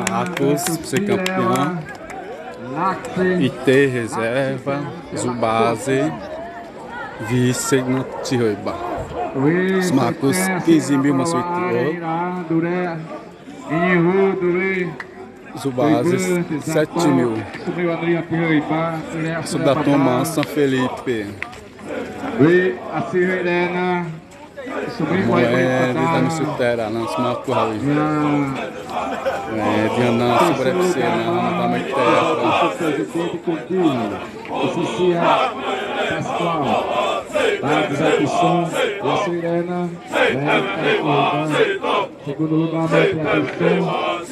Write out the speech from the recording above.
Marcos, ser campeão. IT reserva, Zubase, vice no Tiroiba. Marcos 15.000 massuitou. Zubase 7.000. Sudatom Mansa Felipe. Moeda no Sutera, Lance Marco Raul. Diana sobre FC, na Maitera. Pascoal, Marcos Atisson, La Serena, segundo lugar, Marcos Atisson,